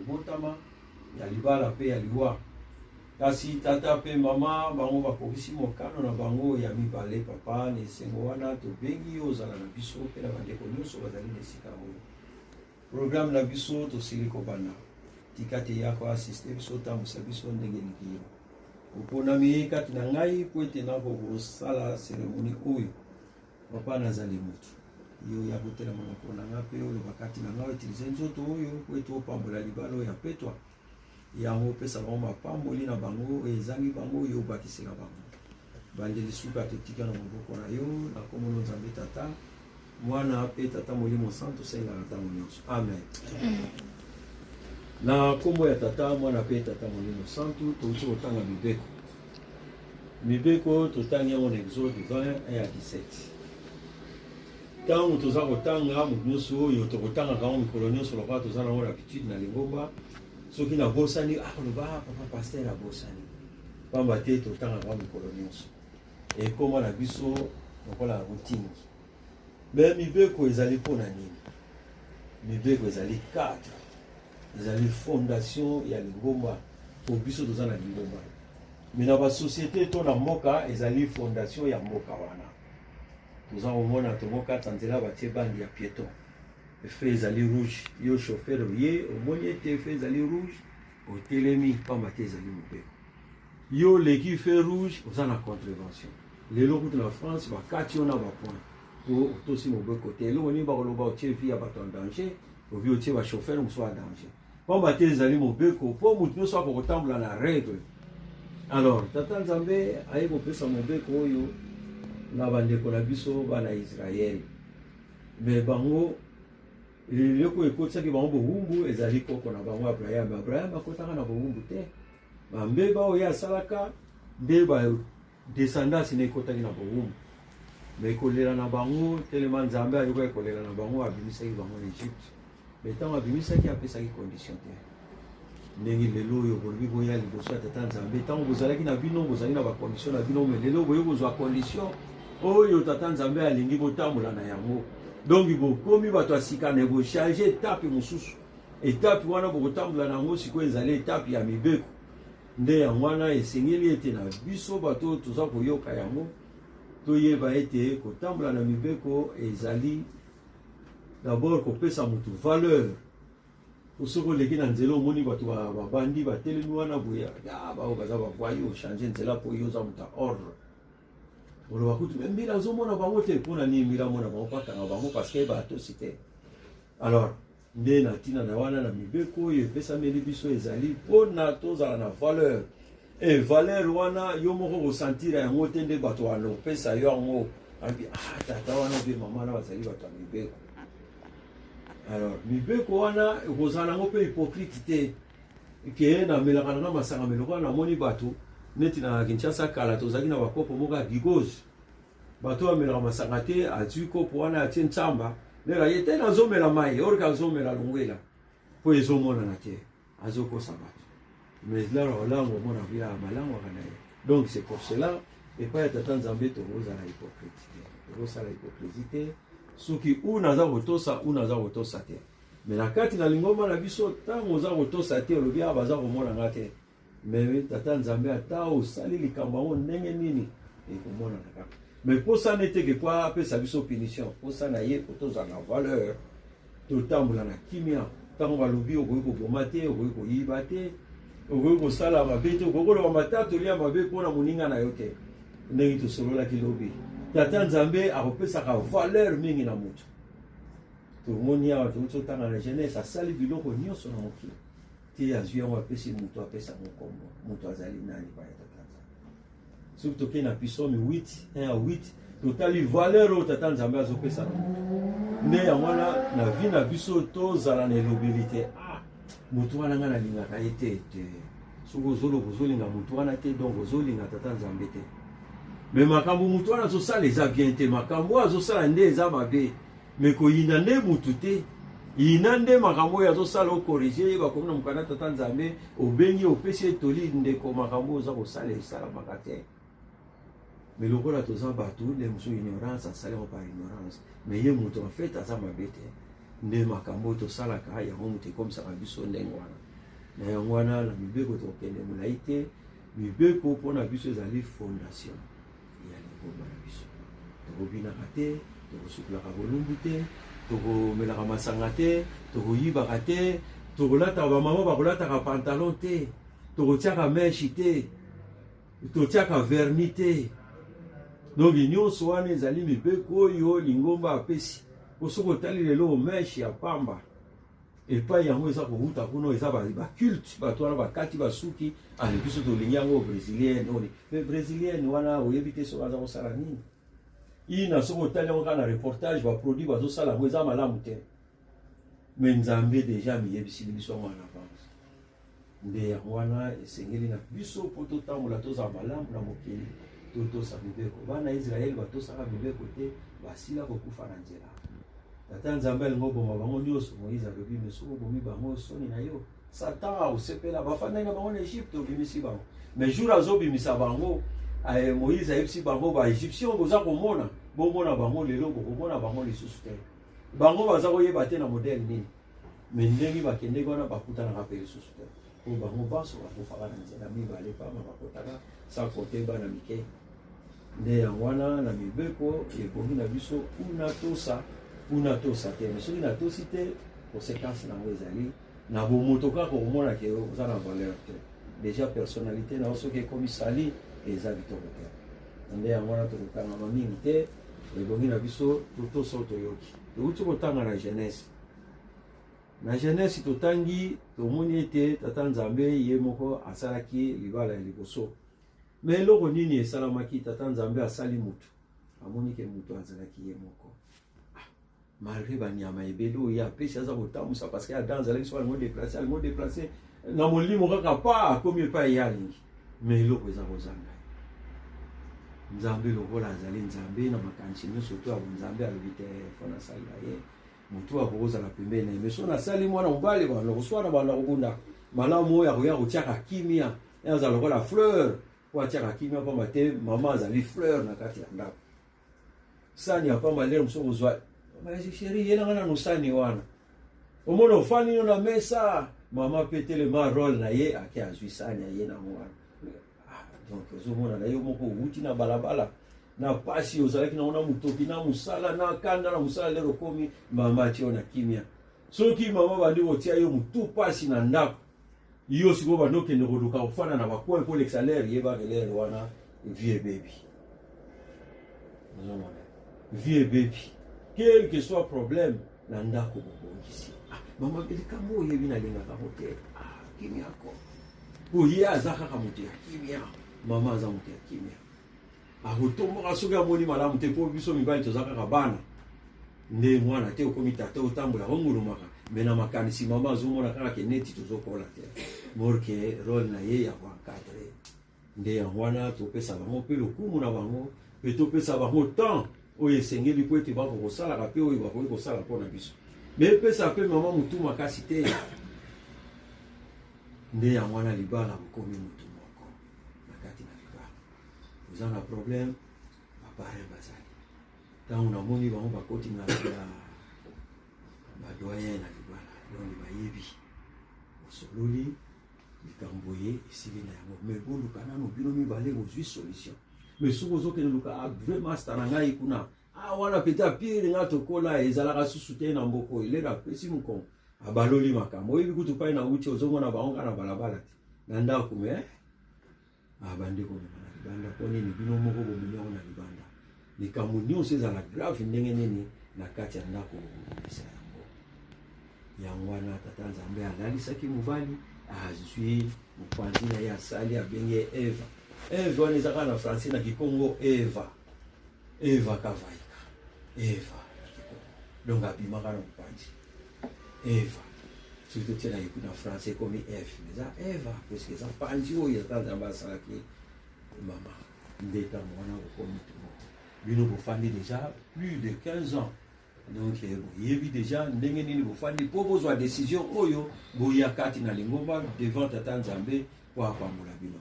botama ya libala pe ya liwa kasi tata pe mama bango bakokisi mokano na bango ya mibale papa na esengo wana tobengi ozala na biso pe na bandeko nyonso bazali na esika oyo programme na biso tosili kobanda tika te yako asiste biso tambusa biso ndenge likiyo oponami kati na ngai po ete nakokosala seremoni oyo papa nazali motu yo ya kotelema na nga pe oloba kati na ngai utilize nzoto oyo po ete opambola libala oyo ya petwa yango opesa bango mapamboli na bango ezangi bango oyo obakisela bango bandeli suka totika na maboko na yo na kombo na Nzambe tata mwana pe tata molimo santo tosalelaka ntango nyonso amen. Na kombo ya tata mwana pe tata molimo santo touti kotanga mibeko totangi yango na Exode 20 ya 17 ntango toza kotanga moto nyonso oyo tokotangaka yango mikolo nyonso lokola toza nango l'habitude na lingomba soki nabosani akoloba papa paster abosani pamba te totangaka yango mikolo nyonso ekoma na biso lokola routine me mibeko ezali mpona nini mibeko ezali 4 ezali fondation ya lingomba po biso toza na lingomba me na basociété to na mboka ezali fondation ya mboka wana toza komona tomokata nzela batie bandi ya piéton efe ezali rouge yo chauffeur oye omoni ete efe ezali rouge otelemi pamba te ezali mobeko yo leki fe rouge oza na contravention lelo kutu na France bakati yo na bapoint po otosi mobeko te eloko nini bakoloba otie vi ya bato en danger ovi otie bachauffeur mosusu ya danger pamba te ezali mobeko po motu nyonso akokotambola na règle. Alors tata Nzambe aye kopesa mobeko oyo na bandeko na biso bana Israel me bango leloko ekotisaki bango bowumbu ezali koko na bango Abraham akotaka na bowumbu te bambeba oyo asalaka nde badescendance na ekotaki na bowumbu me ekolela na bango telema Nzambe ayoka ekolela na bango abimisaki bango na Egypte me ntango abimisaki apesaki condition te ndenge lelo oyo bolobi boya liboso ya tata Nzambe ntango bozalaki na bino bozali na bacondition na bino me lelo boye kozwa condition oyo tata Nzambe alingi botambola na yango donc bokomi bato asika na bochange etape mosusu etape wana bokotambola na yango sikoyo ezali etape ya mibeko nde yango wana esengeli ete na biso bato toza koyoka yango toyeba ete kotambola na mibeko ezali d'abord kopesa motu valeur osoko leki na nzela omoni bato babandi batelemi wana boya bao baza bavoyi ochange nzela po yo oza moto ordre oloba kutu mbila azomona bango te mpona nini mbila mona bango pakanga bango parceke batosi te. Alors nde na ntina na wana na mibeko oyo epesameli biso ezali mpona tozala na valeur e valeur wana yo moko kosantira yango te nde bato wana opesa yo yango abi tata wana mpe mama wana bazali bato ya mibeko. Alors mibeko wana ekozala nango mpe hypocrite te ke namelaka na masanga meloko namoni bato neti na Kinshasa kala tozalaki na bakopo moko ya gigoze bato bamelaka masanga te atui kopo wana atie ntsamba lela ye te nazomela mai orika azomela longwela po ezomonana te azokosa bato mais là olango omona vila malangwaka na ye. Donc c'est pour cela epai ya tata Nzambe tokozala hypocrite te tokosala hypocrisie te soki una za kotosa te me na kati na lingomba na biso ntango oza kotosa te olobi baza komona nga te me tata Nzambe ata osali likambo yango ndenge nini ekomona na kaka me mposa neteke po apesa biso punition mposa na ye po tozala na valeur totambola na kimia ntango balobi okoki koboma te okoki koyiba te okoki kosala mabe te okoki koloba matatoli ya mabe mpona moninga na yo te ndenge tosololaki lobi tata Nzambe akopesaka valeur mingi na moto tomoni awa tozotanga na jeunesse asali biloko nyonso na mokili te azwi yango apesi moto apesa mokombo moto azali nani pa ya tata Nzambe soki tokei na Psaume 8:1-8 totali valeur oyo tata Nzambe azopesa na moto nde yango wana na vi na biso tozala na elobeli te moto wana nga nalingaka ye te soki ozolinga moto wana te donc ozolinga tata Nzambe te me makambo moto wana azosala eza bien te makambo azosala nde eza mabe me koyina nde motu te yina nde makambo oyo azosala okorige bakomi na mokanda tata Nzambe obengi opesi etoli ndeko makambo oza kosala esalamaka te me lokola toza bato nde mosu ignorance asalema par ignorance me ye moto en fait aza mabe te nde makambo oyo tosalaka yango moto ekomisaka biso ndenge wana na yango wana na mibeko tokende molai te mibeko mpona biso ezali fondation ya lingomba na biso tokobinaka te tokosukulaka bolumbu te tokomelaka masanga te tokoyibaka te tokolataka bamama bakolataka pantalon te tokotiaka meshi te totiaka verni te donc nyonso wana ezali mibeko oyo lingomba apesi po soki otali lelo meshi ya pamba epai yango eza kokuta kuna eza baculte bato wana bakati basuki ale biso tolingi yango brésilienne oni me brésilienne wana oyebi te soki aza kosala nini ina soki otali yango kaka na reportage baproduit bazosala yango eza malamu te me nzambe deja miyebisi biso yango en avance nde yango wana esengeli na biso mpo totambola tozala malamu na mokili totosa mibeko bana israele batosaka mibeko te basila kokufa na nzela tata nzambe alingi oboma bango nyonso moïse alobi me soki obomi bango soni na yo satan aosepela bafandaki na bango na egypte obimisi bango mais jour azobimisa bango moïse ayebisi bango baegyptien boza komona bomona bango lelo bokomona bango lisusu te bango baza koyeba te na modele nini me ndenge bakendeki wana bakutanaka mpe lisusu te po bango banso bakofaka na nzela mibale pamba bakotaka sa kote bana mike nde yango wana na mibeko ebongi na biso una tosa te mais soki natosi te conséquence nango ezali na bomoto kaka komona ke oza na valeur te déjà personnalité na yo soki ekomi sali eza bitoko te nde yango wana tokokangama mingi te ebongi na biso totoso toyoki touti kotanga na jeunesse na jeunesse totangi tomoni ete tata nzambe ye moko asalaki libala ya liboso me eloko nini esalamaki tata nzambe asali mutu amoni ke mutu azalaki ye moko malgré banyama ebele oyo apesi aza kotambusa parce que ada azalaki so alingo déplace na molimo kaka pa akomi epai ye alingi me eloko eza kozanga nzambe lokola azali nzambe na makanisi nyonso to ya nzambe alobi te fo nasalela ye motu akokozala pembeni na ye me so nasali mwana mobali banda koswana banda kobunda malamu oyo akoya kotiaka kimia ye aza lokola fleur po atiaka kimia pamba te mama azali fleur na kati ya ndako sani ya pamba lere mosu kozwa chéri yelanga na nosani wana omona ofani no na mesa mama mpe telema role na ye ake azwi sani ya ye nango wana donc ozomona na ye moko outi na balabala na pasi ozalaki nango na motoki na mosala na kanda na mosala lero komi mama atio na kimia soki mama bandi kotia yo motu pasi na ndako yo sikoyo bandi okende koluka kofanda na bakoin mpo lekisa lere yebaka lere wana vie ebebi ozomona vie ebebi quel que soit problème na ndako bobongisi mama likambo oyebi nalingaka mo te kimia ko oye aza kaka moto ya kimia mama aza moto ya kimia akotomboka soki amoni malamu te mpo biso mibali toza kaka bana nde mwana te okomi tata otambola ongulumaka me na makanisi mama azomona kaka ke neti tozokola te morke role na ye ya koencadre nde yango wana topesa bango mpe lokumu na bango mpe topesa bango temps oyo esengeli po ete bakokosalaka mpe oyo bakoki kosala mpo na biso me epesa mpe mama motu makasi te nde yango wana libala bokomi motu moko na kati na libala oza na problème bapare bazali ntango namoni bango bakoti na badoyen na libala donc bayebi osololi likambo ye esili na yango me boluka nano bino mibale bozwi solution mais soki ozokende luka vraiment asta na ngai kuna wana peta pire nga tokola ezalaka susu te na mboko elera apesi mokongo abaloli makambo oyebi kutu pai na uti ozomona bango kaka na balabala te na ndako me bandeko na libanda mpo nini bino moko bomemi yango na libanda likambo nyonso ezala grave ndenge nini na kati ya ndako bokomisa yango wana tata nzambe alalisaki mobali azwi mopanzi na ye asali abenge eva wana ezaka na français na kikongo eva kavaika eva na kikongo donc abimaka na mopanzi eva soki totiela yeku na français ekomi eve eza eva puisque eza panzi oyo tata nzambe asalaki mama nde ntango wana okomi tumo bino bofandi déjà plus de 15 ans donc boyebi déjà ndenge nini bofandi mpo bozwa décision oyo boya kati na lingomba devant tata nzambe po apambola bino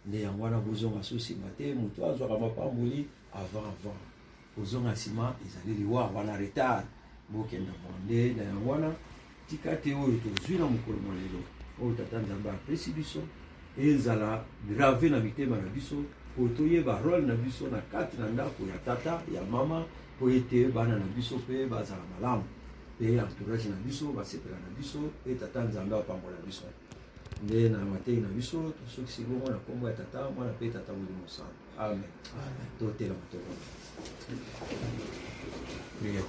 nde yango wana bozonga so nsima te moto azwaka mapamboli avant kozonga nsima ezali liwa wana retard bokenda nde na yango wana tika te oyo tozwi na mokolo na lelo oyo tata nzambe apesi biso ezala grave na mitema na biso po toyeba role na biso na kati na ndako ya tata ya mama po ete bana na biso mpe bazala malamu mpe entourage na biso basepela na biso mpe tata nzambe apambola biso nde na matei na biso tosokisi bongo na kombo ya tata mwana mpe tata molimo santu amen totelama tokona. Prions.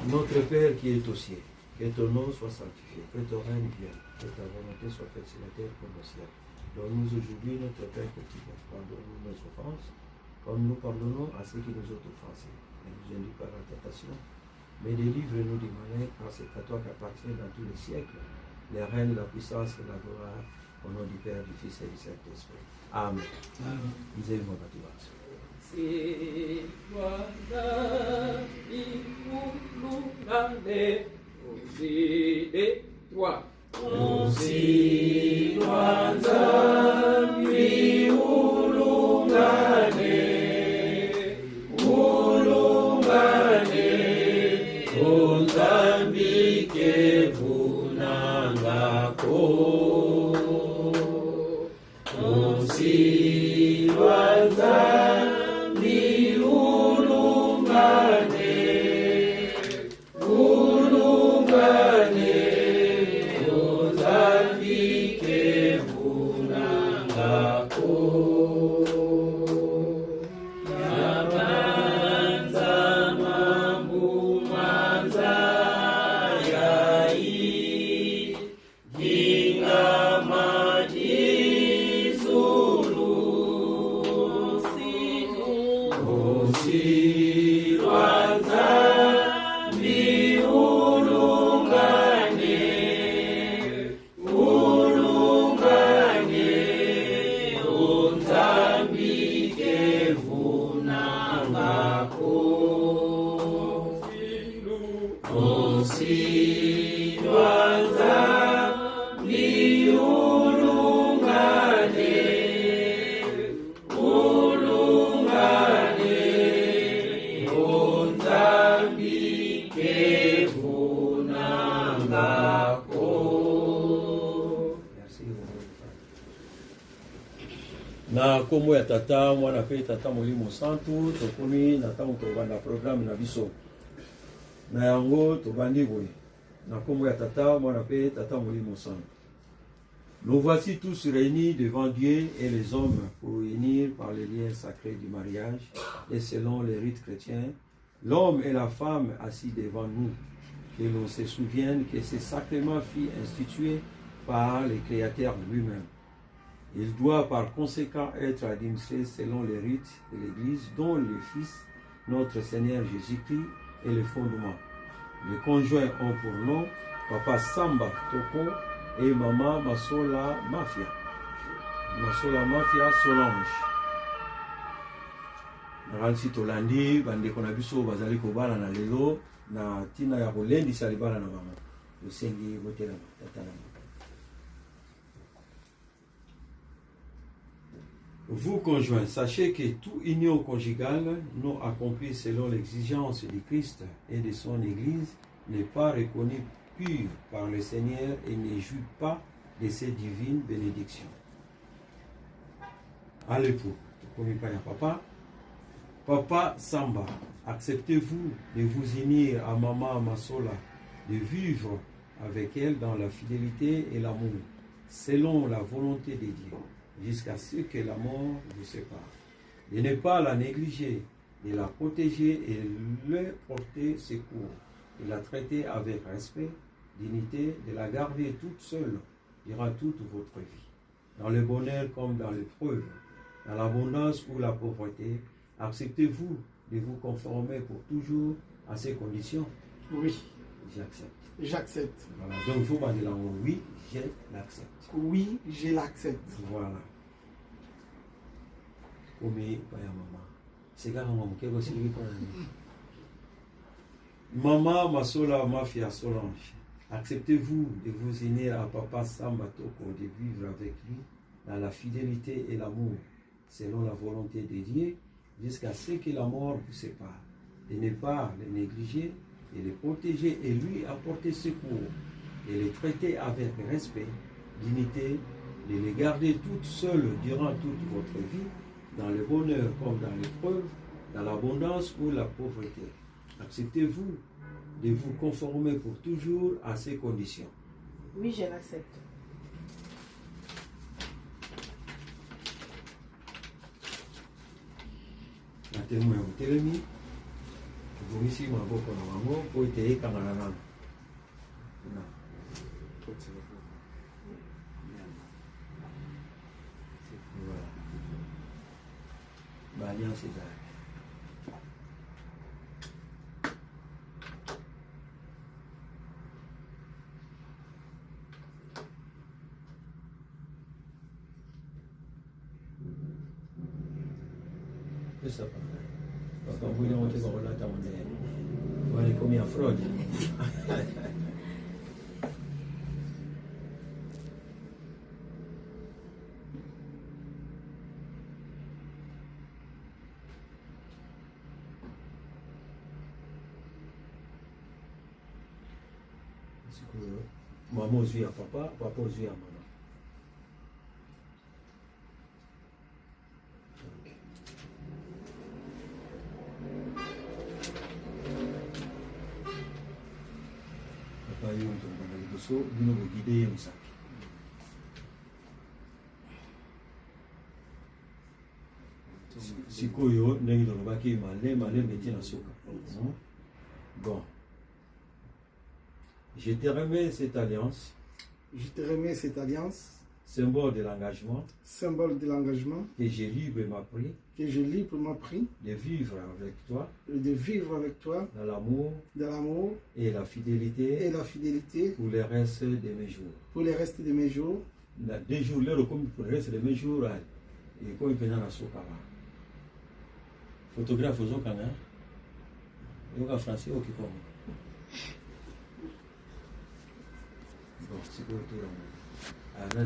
Notre Père qui est aux cieux, que ton nom soit sanctifié, que ton règne vienne, que ta volonté soit faite sur la terre comme au ciel. Donne-nous aujourd'hui notre Père quotidien. Pardonne-nous nos offenses, comme nous pardonnons à ceux qui nous ont offensés. Ne nous induis pas dans la tentation, mais délivre-nous du malin, car c'est à toi qu'appartient dans tous les siècles les règnes, la puissance et la gloire, au nom du Père, du Fils et du Saint-Esprit. Amen. Nous aimons la grâce. Si Wanda ikulungane uzide twa Usi Wanda iulungane ulungane utambike vunangako Usi Wanda na kombo ya tata mwana pe tata molimo santu tokomi na ntango tobanda programme na biso na yango tobandi boye na kombo ya tata mwana pe tata molimo santu. Nous voici tous réunis devant Dieu et les hommes pour unir par les liens sacrés du mariage et selon les rites chrétiens, l'homme et la femme assis devant nous, que l'on se souvienne que ce sacrement fut institué par le Créateur lui-même. Il doit par conséquent être administré selon les rites de l'Église dont le Fils, notre Seigneur Jésus-Christ, est le fondement. Les conjoints ont pour nom Papa Samba Toko et Maman Masola Mafia. Masola Mafia Solange. Naransi tolandi bandeko na biso bazali kobala na lelo na tina ya kolendisa libala na bango. Yosengi botela tata na bango. Vous, conjoints, sachez que toute union conjugale non accomplie selon l'exigence du Christ et de son Église n'est pas reconnue pure par le Seigneur et ne jouit pas de ses divines bénédictions. Allez pour papa. Papa Samba, acceptez-vous de vous unir à Maman Masola, de vivre avec elle dans la fidélité et l'amour, selon la volonté de Dieu, jusqu'à ce que la mort vous sépare. De ne pas la négliger, de la protéger et lui porter secours, de la traiter avec respect, dignité, de la garder toute seule durant toute votre vie, dans le bonheur comme dans l'épreuve, dans l'abondance ou la pauvreté. Acceptez-vous de vous conformer pour toujours à ces conditions? Oui. J'accepte. J'accepte. Voilà. Donc vous m'avez dit oui, je l'accepte. Oui, je l'accepte. Voilà. Omi paya mama. C'est quand maman qui aussi lui pour Maman Masola Mafia Solange. Acceptez-vous de vous unir à Papa Samba Toko, de vivre avec lui dans la fidélité et l'amour, selon la volonté de Dieu, jusqu'à ce que la mort vous sépare. De ne pas le négliger et le protéger et lui apporter secours, de les traiter avec respect, dignité, de les garder toutes seules durant toute votre vie, dans le bonheur comme dans l'épreuve, dans l'abondance ou la pauvreté. Acceptez-vous de vous conformer pour toujours à ces conditions? Oui, je l'accepte. Na témoin ya motelemi ebongisi maboko na bango mpo ete ekangana nano na voilà. Baalliance ezali pesa pana bakambwile ngote bakolata monene walekomi ya fraude. Sikoyo mama ozwi ya papa, papa ozwi ya mama. Papa yo ntonga na liboso bino bogide ye mosaki. Sikoyo ndenge tolobaki malembe etie na suka. Bon. Je te remets cette alliance, Je te remets cette alliance, symbole de l'engagement symbole de l'engagement que j'ai librement pris que je librement pris de vivre avec toi de vivre avec toi dans l'amour dans l'amour et la et fidélité la fidélité pour le reste de mes jours. pour le reste de mes jours. Na 2 jours, là, comme pour le reste de mes jours, et comme il peut y avoir photographe aux autres, il y a un français ou qui comme. Bon, c'est quoi tout là? Ah, là,